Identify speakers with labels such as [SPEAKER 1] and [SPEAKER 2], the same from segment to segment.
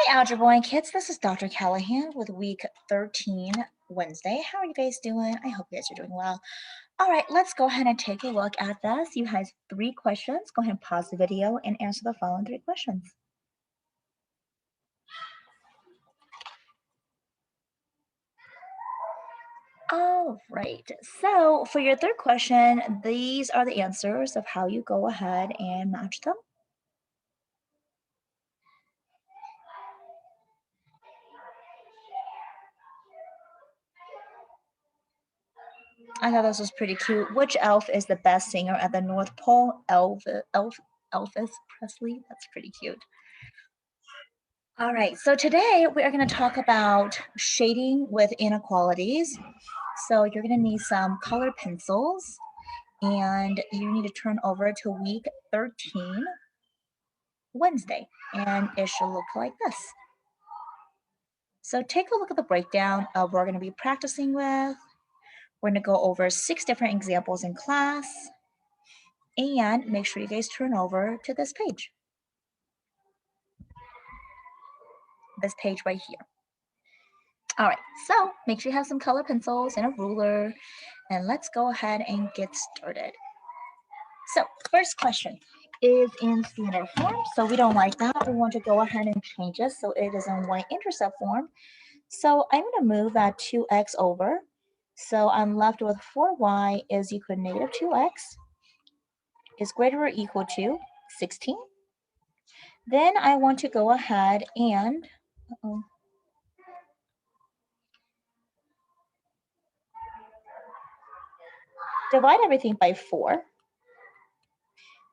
[SPEAKER 1] Hi, Algebra 1 kids. This is Dr. Callahan with week 13, Wednesday. How are you guys doing? I hope you guys are doing well. All right, let's go ahead and take a look at this. You have 3 questions. Go ahead and pause the video and answer the following 3 questions. All right, so for your third question, these are the answers of how you go ahead and match them. I thought this was pretty cute. Which elf is the best singer at the North Pole? Elvis Presley. That's pretty cute. All right, so today we are going to talk about shading with inequalities. So you're going to need some colored pencils, and you need to turn over to week 13, Wednesday, and it should look like this. So take a look at the breakdown of what we're going to be practicing with. We're going to go over 6 different examples in class, and make sure you guys turn over to this page right here. All right, so make sure you have some color pencils and a ruler, and let's go ahead and get started. So first question is in standard form, so we don't like that. We want to go ahead and change it so it is in y-intercept form. So I'm going to move that 2x over. So I'm left with 4y is equal to negative 2x is greater or equal to 16. Then I want to go ahead and divide everything by 4.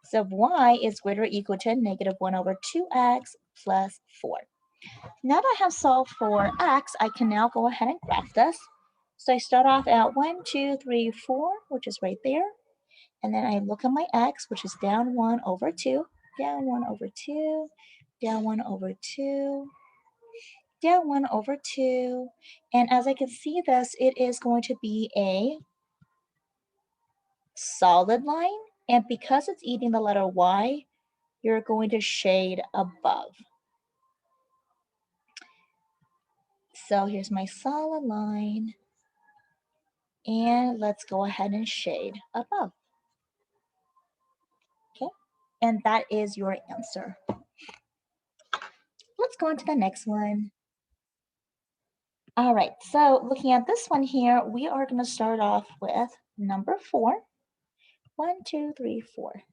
[SPEAKER 1] So y is greater or equal to negative 1 over 2x plus 4. Now that I have solved for x, I can now go ahead and graph this. So I start off at 1, 2, 3, 4, which is right there. And then I look at my x, which is down 1 over 2, down 1 over 2, down 1 over 2, down 1 over 2. And as I can see this, it is going to be a solid line. And because it's eating the letter y, you're going to shade above. So here's my solid line. And let's go ahead and shade above. Okay, and that is your answer. Let's go on to the next one. All right, so looking at this one here, we are going to start off with number 4. 1, 2, 3, 4.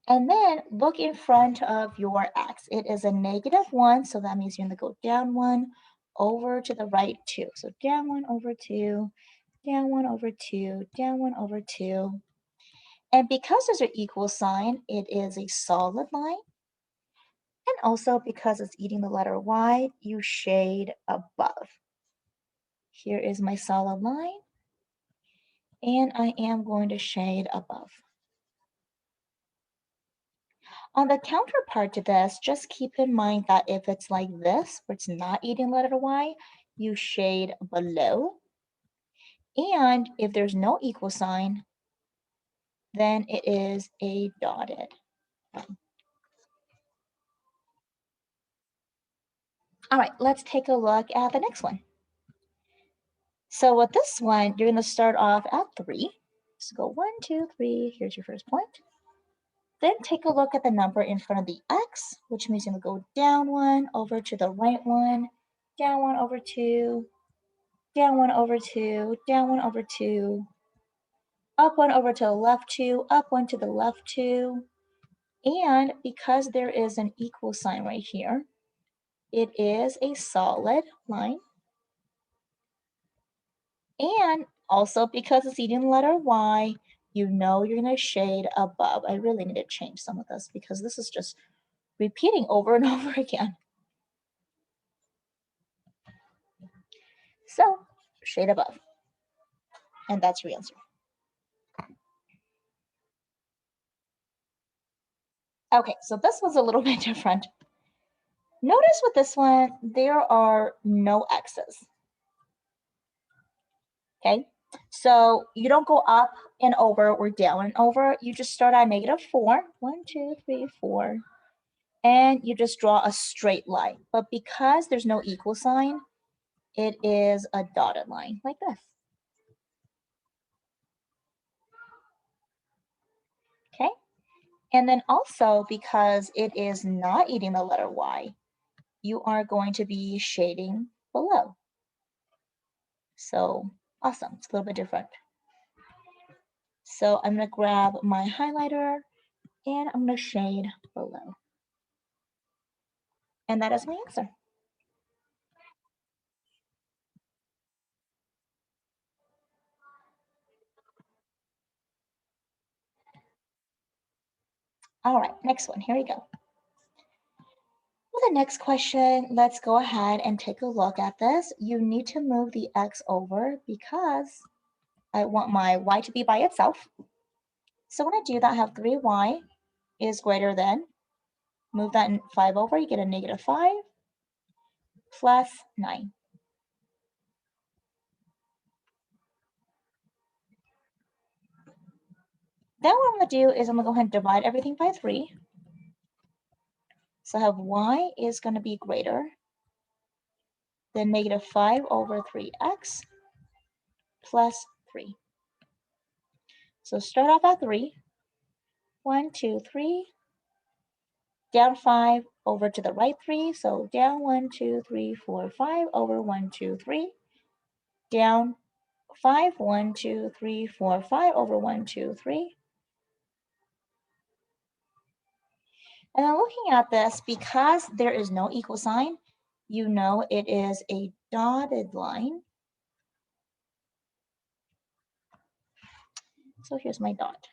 [SPEAKER 1] And then look in front of your x. It is a negative 1, so that means you're going to go down 1 over to the right 2. So down 1 over 2, down 1 over 2, down 1 over 2. And because there's an equal sign, it is a solid line. And also because it's eating the letter y, you shade above. Here is my solid line. And I am going to shade above. On the counterpart to this, just keep in mind that if it's like this, where it's not eating letter y, you shade below. And if there's no equal sign, then it is a dotted line. All right, let's take a look at the next one. So with this one, you're going to start off at 3. So go 1, 2, 3. Here's your first point. Then take a look at the number in front of the x, which means you're going to go down 1 over to the right 1, down 1 over 2, down 1 over 2, down 1 over 2, up 1 over to the left 2, up 1 to the left 2. And because there is an equal sign right here, it is a solid line. And also because it's eating the letter y, you know you're going to shade above. I really need to change some of this because this is just repeating over and over again. So shade above. And that's your answer. Okay, so this was a little bit different. Notice with this one, there are no x's. Okay, so you don't go up and over or down and over. You just start at negative 4. 1, 2, 3, 4. and you just draw a straight line. But because there's no equal sign, it is a dotted line like this. Okay, and then also because it is not eating the letter Y, you are going to be shading below. So awesome, it's a little bit different. So I'm gonna grab my highlighter and I'm gonna shade below. And that is my answer. All right, next one, here we go. For the next question, let's go ahead and take a look at this. You need to move the X over because I want my Y to be by itself. So when I do that, I have 3Y is greater than, move that 5 over, you get a -5 plus 9. Then what I'm going to do is I'm going to go ahead and divide everything by 3. So I have Y is going to be greater than -5 over 3x plus 3. So start off at 3. 1, 2, 3. Down 5 over to the right 3. So down 1, 2, 3, 4, 5 over 1, 2, 3. Down 5, 1, 2, 3, 4, 5 over 1, 2, 3. And then looking at this, because there is no equal sign, you know it is a dotted line. So here's my dot.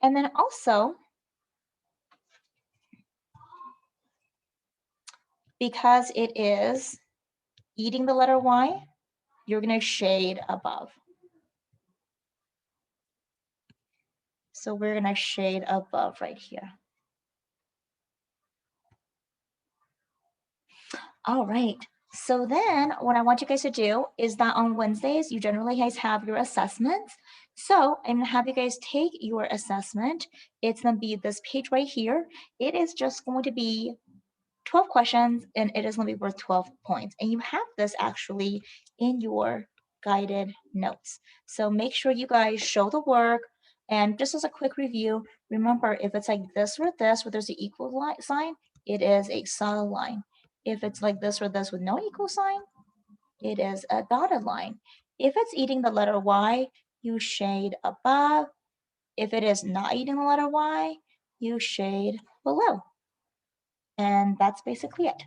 [SPEAKER 1] And then also, because it is eating the letter Y, you're going to shade above. So we're going to shade above right here. All right. So then what I want you guys to do is that on Wednesdays, you generally guys have your assessments. So I'm gonna have you guys take your assessment. It's gonna be this page right here. It is just going to be 12 questions and it is gonna be worth 12 points. And you have this actually in your guided notes. So make sure you guys show the work. And just as a quick review, remember if it's like this or this, where there's an equal sign, it is a solid line. If it's like this or this with no equal sign, it is a dotted line. If it's eating the letter Y, you shade above. If it is not eating the letter Y, you shade below. And that's basically it.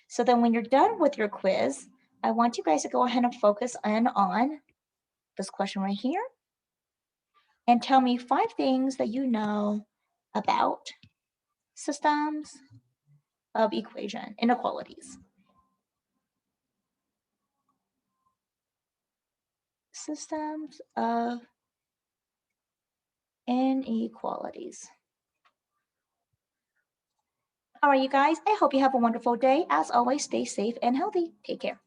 [SPEAKER 1] So then when you're done with your quiz, I want you guys to go ahead and focus in on this question right here and tell me 5 things that you know about systems of equation, inequalities. Systems of inequalities. All right, you guys, I hope you have a wonderful day. As always, stay safe and healthy. Take care.